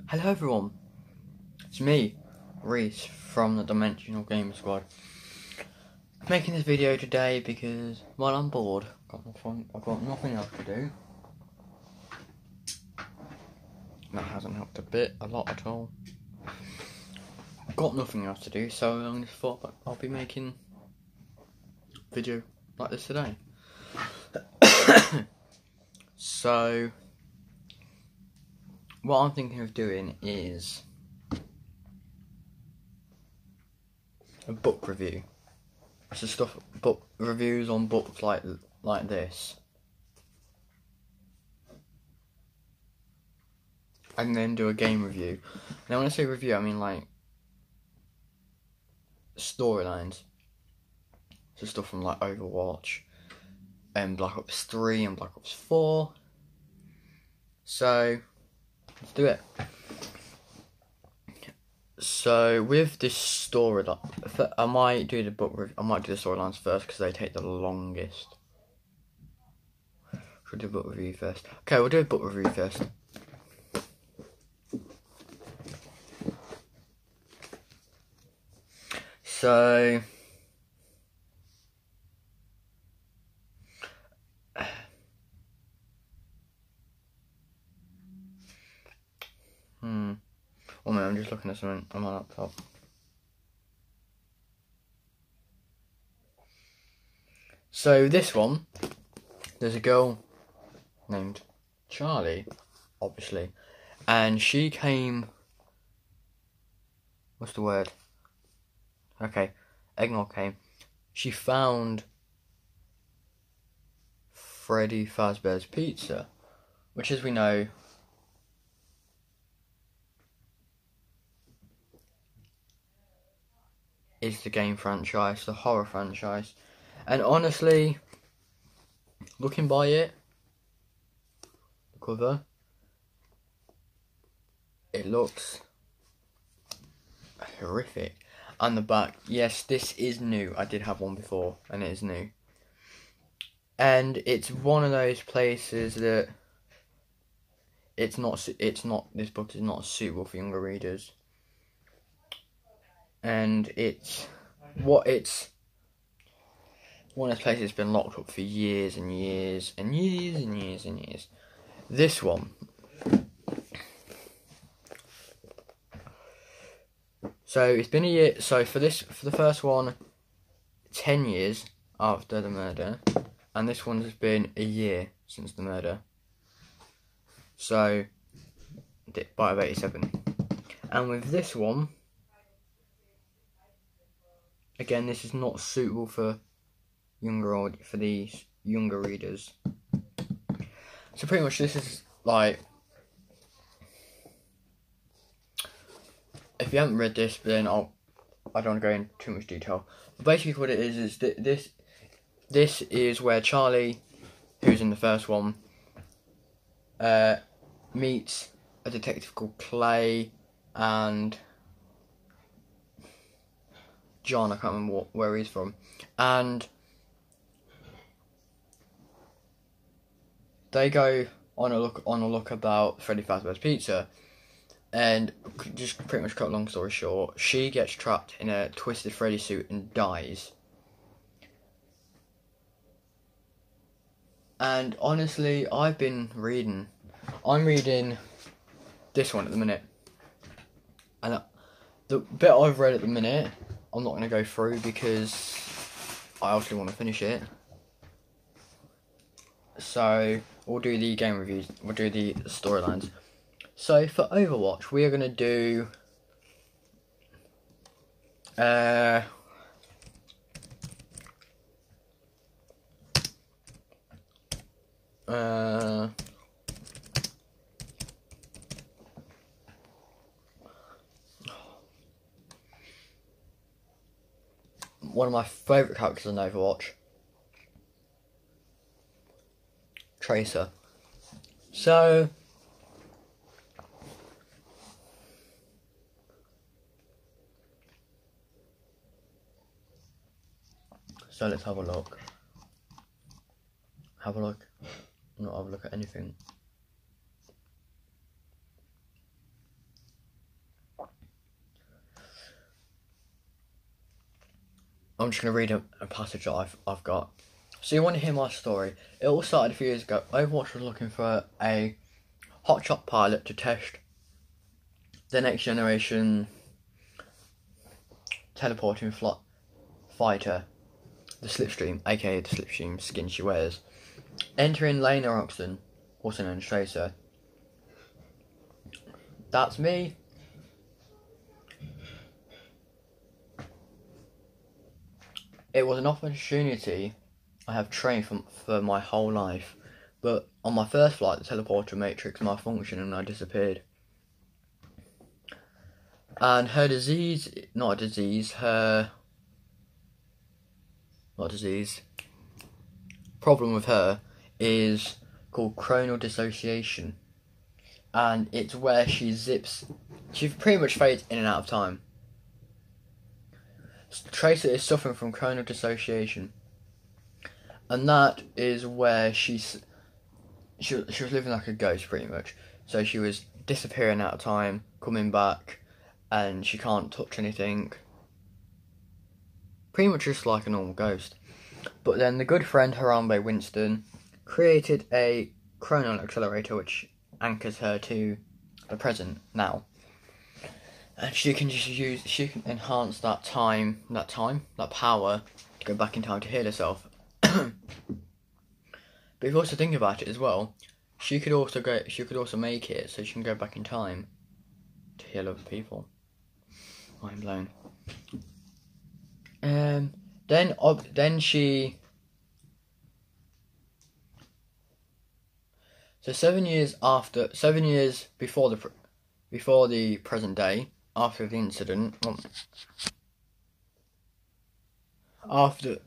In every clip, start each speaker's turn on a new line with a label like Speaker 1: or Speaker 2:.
Speaker 1: Hello everyone, it's me, Reese, from the Dimensional Gamer Squad. Making this video today because, well, I'm bored. I've got nothing else to do. That hasn't helped a lot at all. I've got nothing else to do, so I just thought I'll be making a video like this today. So, what I'm thinking of doing is a book review. So book reviews on books like this, and then do a game review. Now, when I say review, I mean like storylines. So stuff from like Overwatch, and Black Ops 3 and Black Ops 4. So let's do it. So with this story, I might do the storylines first because they take the longest. Should we do a book review first? Okay, we'll do a book review first. So oh man, I'm just looking at something on my laptop. So this one, there's a girl named Charlie, obviously, and she came. What's the word? Okay, Eggnog came. She found Freddy Fazbear's Pizza, which, as we know, is the game franchise, the horror franchise. And honestly, looking by it, the cover, it looks horrific. And the back, yes, this is new. I did have one before, and it is new. And it's one of those places that this book is not suitable for younger readers. And it's one of those places that's been locked up for years and years and years and years and years. This one, so it's been a year. So for the first one, 10 years after the murder, and this one has been a year since the murder. So by 87, and with this one, again, this is not suitable for these younger readers. So pretty much this is like, if you haven't read this, then I don't want to go into too much detail. But basically what it is this is where Charlie, who's in the first one, meets a detective called Clay and John. I can't remember where he's from, and they go on a look about Freddy Fazbear's Pizza. And just pretty much cut a long story short, she gets trapped in a twisted Freddy suit and dies. And honestly, I'm reading this one at the minute, and the bit I've read at the minute, I'm not going to go through because I obviously want to finish it. So we'll do the game reviews, we'll do the storylines. So for Overwatch, we are going to do one of my favourite characters in Overwatch, Tracer. So let's have a look. Not have a look at anything. I'm just going to read a passage that I've got. So you want to hear my story? It all started a few years ago. Overwatch was looking for a hotshot pilot to test the next generation teleporting fighter, the Slipstream, aka the Slipstream skin she wears. Entering Lena Oxton, also known as Tracer. That's me. It was an opportunity I have trained for my whole life, but on my first flight the teleporter matrix malfunctioned and I disappeared. And her problem with her is called chronal dissociation. And it's where she pretty much fades in and out of time. Tracer is suffering from chronal dissociation. And that is where she was living like a ghost pretty much. So she was disappearing out of time, coming back, and she can't touch anything. Pretty much just like a normal ghost. But then the good friend Harambe Winston created a chronal accelerator which anchors her to the present now. And she can enhance that power to go back in time to heal herself. But if you also think about it as well, she could also make it so she can go back in time to heal other people. Mind blown. Then she. So 7 years before the present day, after the incident, after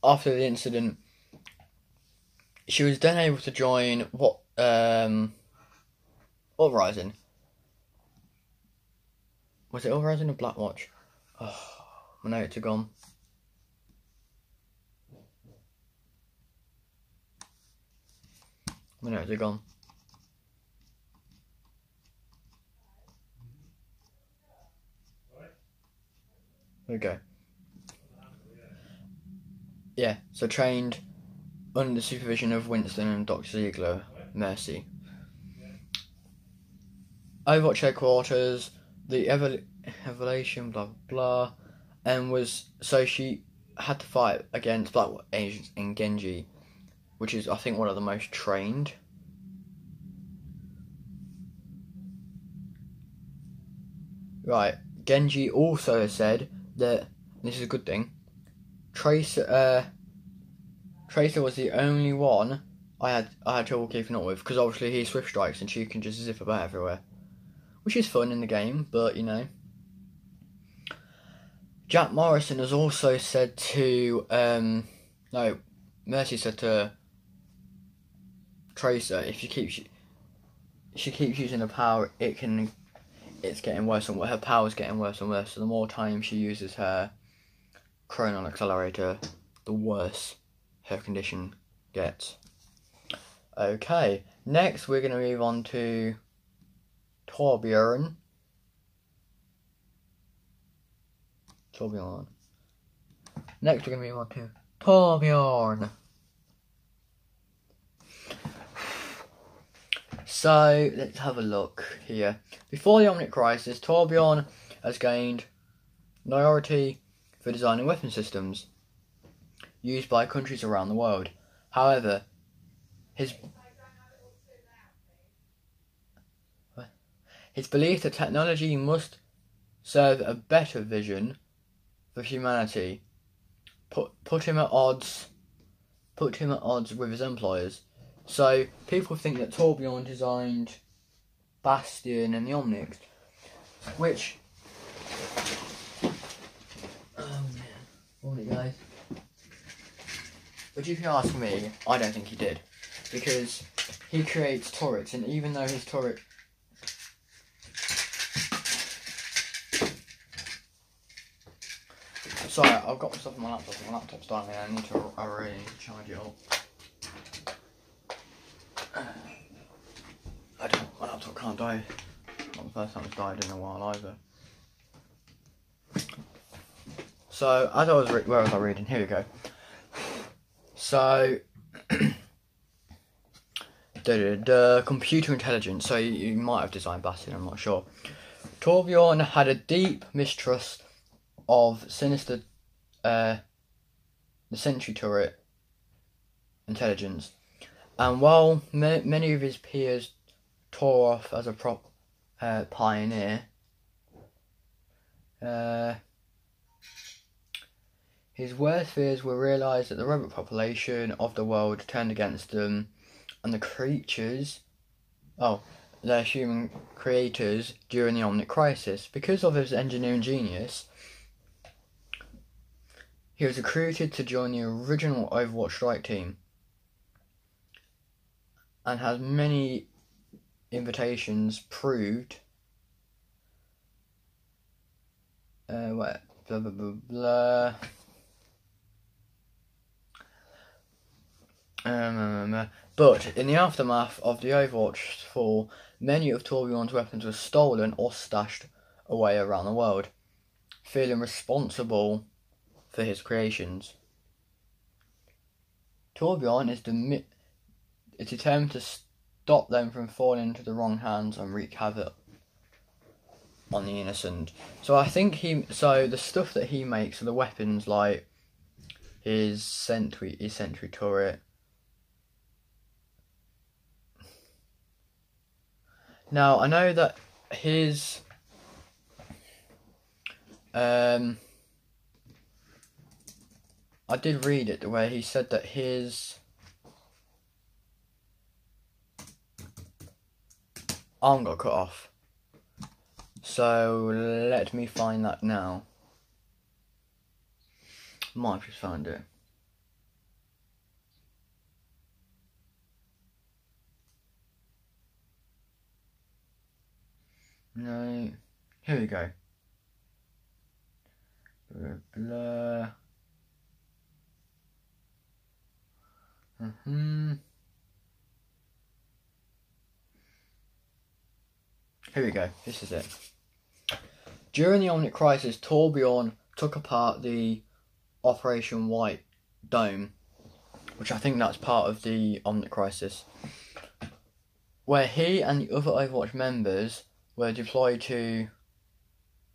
Speaker 1: the incident, she was then able to join Uprising. Was it Uprising or Blackwatch? Oh, my notes are gone. My notes are gone. There we go. Yeah, so trained under the supervision of Winston and Dr. Ziegler, Mercy. Overwatch headquarters, the evolution, blah blah, and so she had to fight against Black agents in Genji, which is I think one of the most trained. Right, Genji also said that, and this is a good thing, Tracer was the only one I had trouble keeping up with, because obviously he swift strikes and she can just zip about everywhere, which is fun in the game, but you know. Jack Morrison has also said to Mercy said to Tracer, if she keeps using her power, it's getting worse and worse. Her power's getting worse and worse. So the more time she uses her chronal accelerator, the worse her condition gets. Okay, next we're going to move on to Torbjorn. Next we're going to move on to Torbjorn. So, let's have a look here. Before the Omnic Crisis, Torbjorn has gained priority for designing weapon systems used by countries around the world. However, his belief that technology must serve a better vision for humanity put him at odds with his employers. So people think that Torbjorn designed Bastion and the Omnics, which morning guys. But if you ask me, I don't think he did, because he creates turrets, and even though his turret sorry, I've got stuff on my laptop. My laptop's dying. I really need to charge it up. My laptop can't die. Not the first time it's died in a while either. So, as I was where was I reading? Here we go. So, the computer intelligence. So you might have designed Bastion, I'm not sure. Torbjorn had a deep mistrust of sinister, the sentry turret intelligence, and while many of his peers tore off as a pioneer, his worst fears were realised that the robot population of the world turned against them, and the creatures, their human creators during the Omnic Crisis. Because of his engineering genius, he was recruited to join the original Overwatch strike team, and has many invitations proved. Blah blah blah blah. But in the aftermath of the Overwatch fall, many of Torbjorn's weapons were stolen or stashed away around the world, feeling responsible for his creations. Torbjorn is determined to stop them from falling into the wrong hands and wreak havoc on the innocent. So I think the stuff that he makes, so the weapons like his sentry turret. Now I know that his I did read it where he said that his arm got cut off. So let me find that now. Might have just found it. No. Here we go. Blah, blah. Here we go. This is it. During the Omnic Crisis, Torbjorn took apart the Operation White Dome, which I think that's part of the Omnic Crisis, where he and the other Overwatch members were deployed to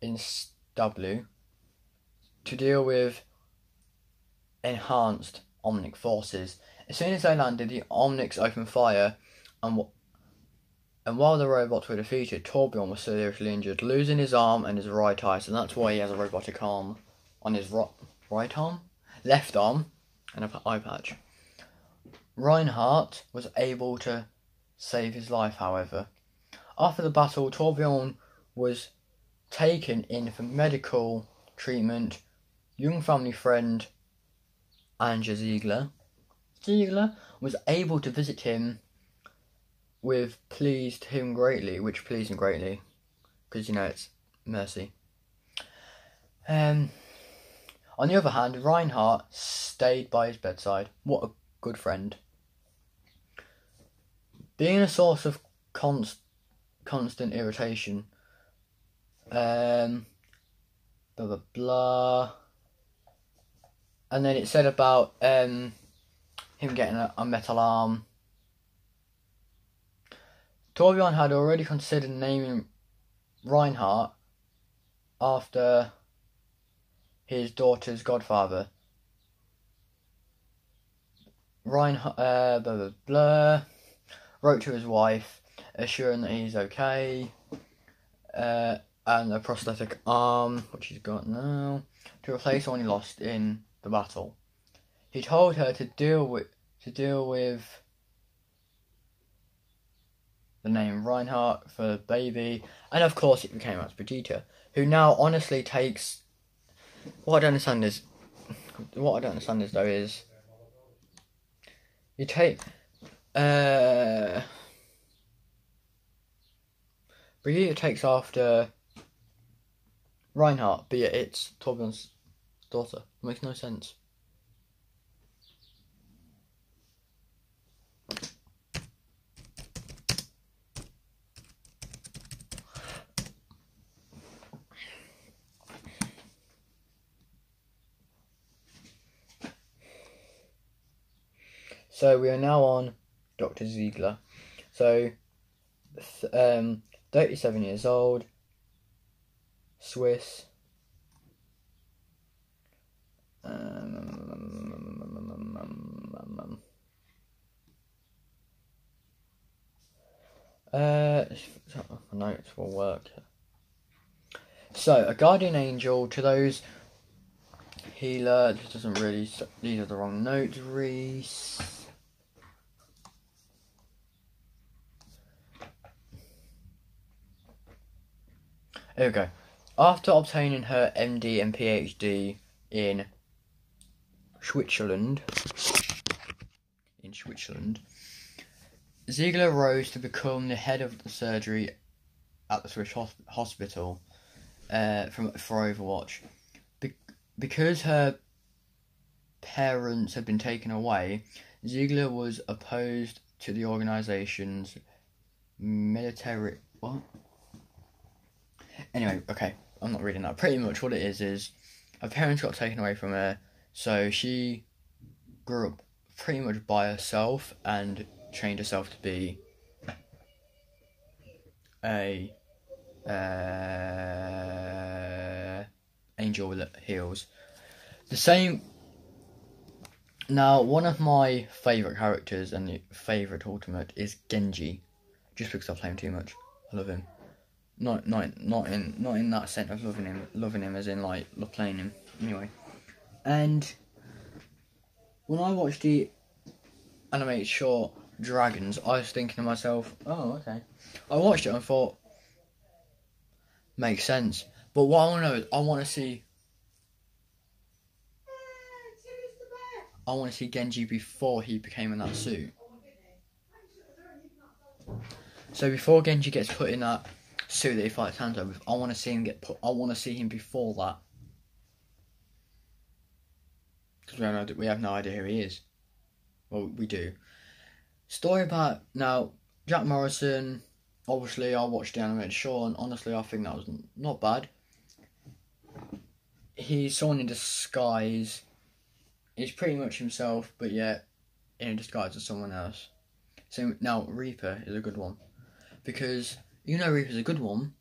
Speaker 1: Instablu to deal with enhanced Omnic forces. As soon as they landed, the Omnics opened fire, and while the robots were defeated, Torbjorn was seriously injured, losing his arm and his right eye, so that's why he has a robotic arm on his right arm? Left arm, and an eye patch. Reinhardt was able to save his life, however. After the battle, Torbjorn was taken in for medical treatment. Young family friend Anja Ziegler was able to visit him, which pleased him greatly, because it's mercy. On the other hand, Reinhardt stayed by his bedside. What a good friend. Being a source of constant irritation. Blah blah blah. And then it said about him getting a metal arm. Torbjorn had already considered naming Reinhardt after his daughter's godfather. Reinhardt blah blah blah wrote to his wife, assuring that he's okay, and a prosthetic arm, which he's got now, to replace the one he lost in the battle. He told her to deal with the name Reinhardt for the baby, and of course it became Max Vegeta, who now honestly takes. What I don't understand is though is you take Vegeta takes after Reinhardt, but yet it's Torbjorn's daughter. It makes no sense. So we are now on Dr. Ziegler. So, 37 years old, Swiss. Notes will work. So, a guardian angel to those healer. This doesn't really. These are the wrong notes, Reese. Here we go. After obtaining her MD and PhD in Switzerland, Ziegler rose to become the head of the surgery at the Swiss hospital for Overwatch. Because her parents had been taken away, Ziegler was opposed to the organization's military... What? Anyway, okay, I'm not reading that. Pretty much what it is her parents got taken away from her, so she grew up pretty much by herself and trained herself to be a angel with heels. The same. Now, one of my favourite characters and the favourite ultimate is Genji, just because I play him too much. I love him. Not in that sense of loving him as in like love playing him. Anyway, and when I watched the animated short Dragons, I was thinking to myself, oh, okay. I watched it and thought, makes sense. But what I want to know is, I want to see Genji before he became in that suit. So before Genji gets put in that suit that he fights Hanzo with, I want to see him I want to see him before that. Because we have no idea who he is. Well, we do. Story about... Now, Jack Morrison, obviously I watched the animated show, and honestly I think that was not bad. He's someone in disguise. He's pretty much himself, but yet in a disguise as someone else. So now Reaper is a good one. Because, Reaper's a good one.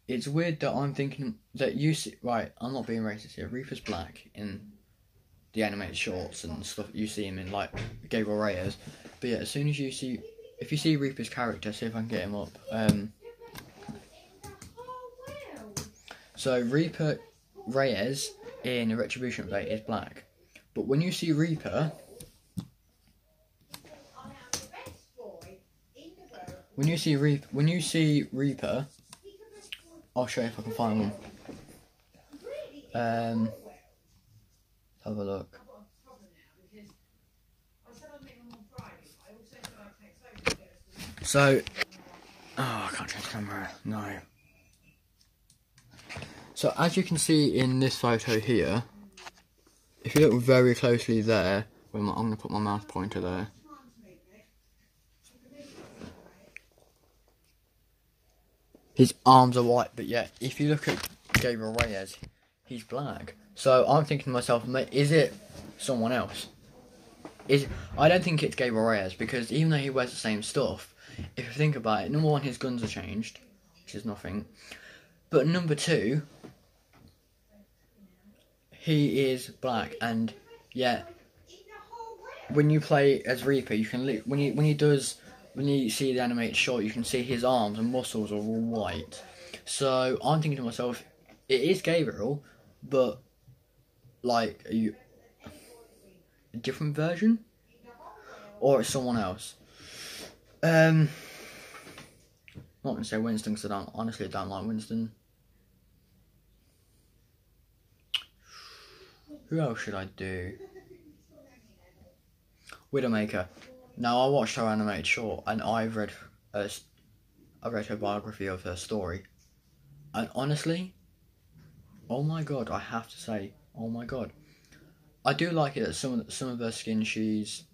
Speaker 1: It's weird that I'm thinking that you see... Right, I'm not being racist here. Reaper's black in the animated shorts and stuff. You see him in, like, Gabriel Reyes. But yeah, as soon as you see... If you see Reaper's character, see if I can get him up. So, Reaper Reyes in a Retribution update is black. But when you see Reaper... When you see Reaper... I'll show you if I can find one. Have a look. So, I can't change the camera. No. So as you can see in this photo here, if you look very closely there, I'm going to put my mouse pointer there. His arms are white, but yeah, if you look at Gabriel Reyes, he's black. So I'm thinking to myself, is it someone else? I don't think it's Gabriel Reyes, because even though he wears the same stuff, if you think about it, number one, his guns are changed, which is nothing. But number two, he is black, and yeah, when you play as Reaper, you can when you see the animated short, you can see his arms and muscles are all white. So I'm thinking to myself, it is Gabriel, but like, are you a different version, or it's someone else? I'm not gonna say Winston, because I honestly don't like Winston. Who else should I do? Widowmaker. Now, I watched her animated short, and I read her biography of her story, and honestly, oh my god, I have to say, oh my god, I do like it that some of her skin, she's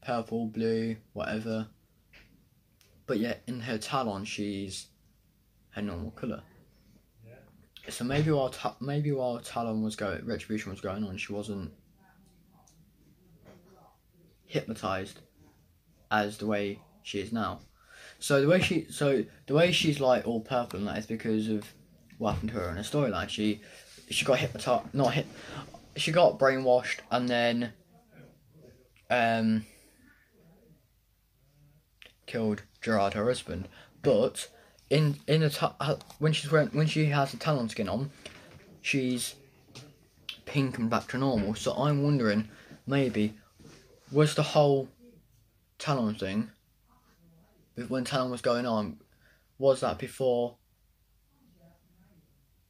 Speaker 1: purple, blue, whatever, but yet in her talon she's her normal colour. So maybe while Retribution was going on, she wasn't hypnotized as the way she is now. So the way she's like all purple and that is because of what happened to her in a storyline. She got hypnotized, she got brainwashed and then killed Gerard, her husband. But when she has the Talon skin on, she's pink and back to normal. So I'm wondering, maybe was the whole Talon thing, when Talon was going on, was that before?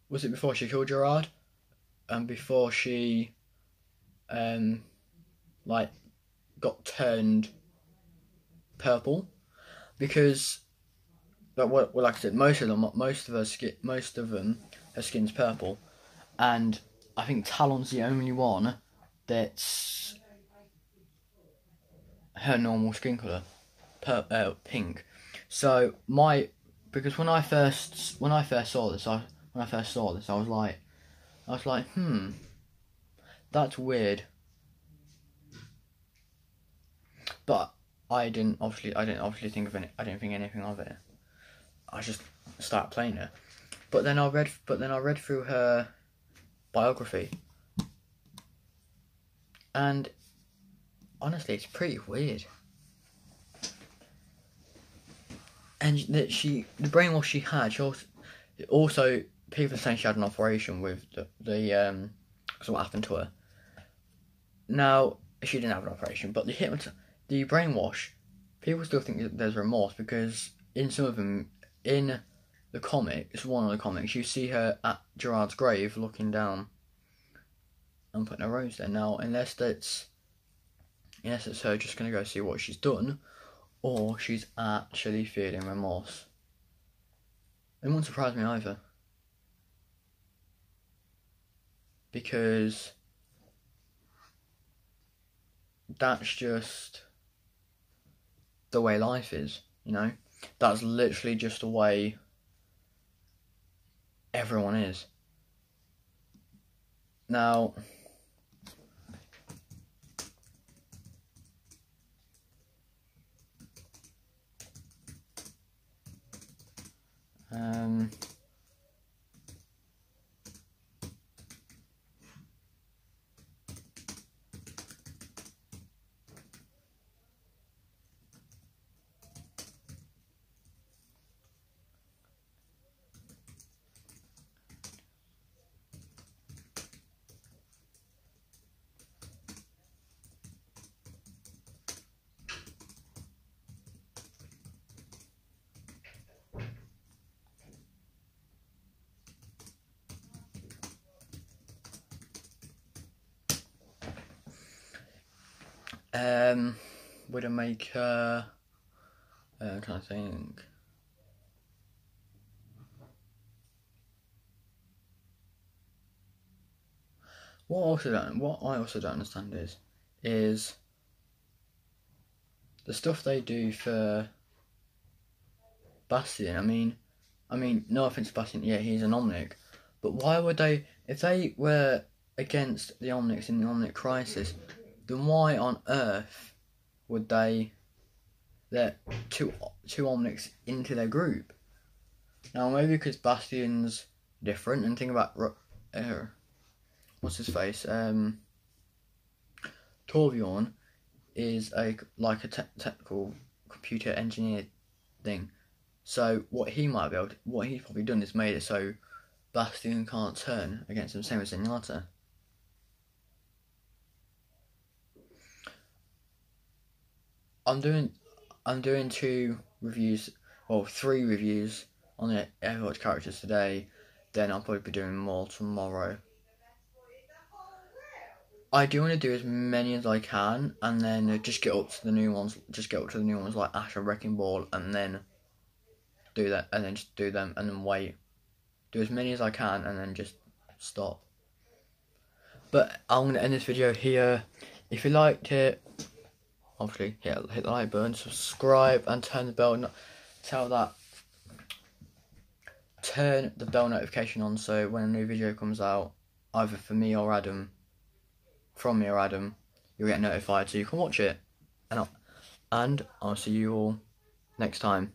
Speaker 1: Was it before she killed Gerard, and before she, like, got turned purple? Because, like I said, most of them, her skin's purple, and I think Talon's the only one that's her normal skin colour, pink. So because when I first saw this, I was like, that's weird. But I didn't obviously think of it. I didn't think anything of it. I just started playing it. But then I read through her biography, and honestly, it's pretty weird. And that the brainwash she had, she also people are saying she had an operation with the because what happened to her. Now she didn't have an operation, but the brainwash, people still think that there's remorse, because in some of them, in the comics, one of the comics, you see her at Gerard's grave looking down and putting a rose there. Now, unless it's her just going to go see what she's done, or she's actually feeling remorse. It won't surprise me either. Because that's just the way life is, you know? That's literally just the way everyone is. Now, would it make her? I'm trying to think. What I also don't understand is the stuff they do for Bastion. I mean, no offense to Bastion, yeah, he's an Omnic, but why would they? If they were against the Omnics in the Omnic Crisis, then why on earth would they let two Omnics into their group? Now, maybe because Bastion's different, and think about what's his face? Torbjorn is a technical computer engineer thing. So what he's probably done is made it so Bastion can't turn against him, same as Zenyatta. I'm doing 3 reviews on the Overwatch characters today. Then I'll probably be doing more tomorrow. I do want to do as many as I can, and then just get up to the new ones. Like Asher Wrecking Ball, and then do that, and then just do them, and then wait. Do as many as I can, and then just stop. But I'm going to end this video here. If you liked it, obviously hit the like button, subscribe, and turn the bell. Turn the bell notification on, so when a new video comes out, either from me or Adam, you'll get notified so you can watch it. and I'll see you all next time.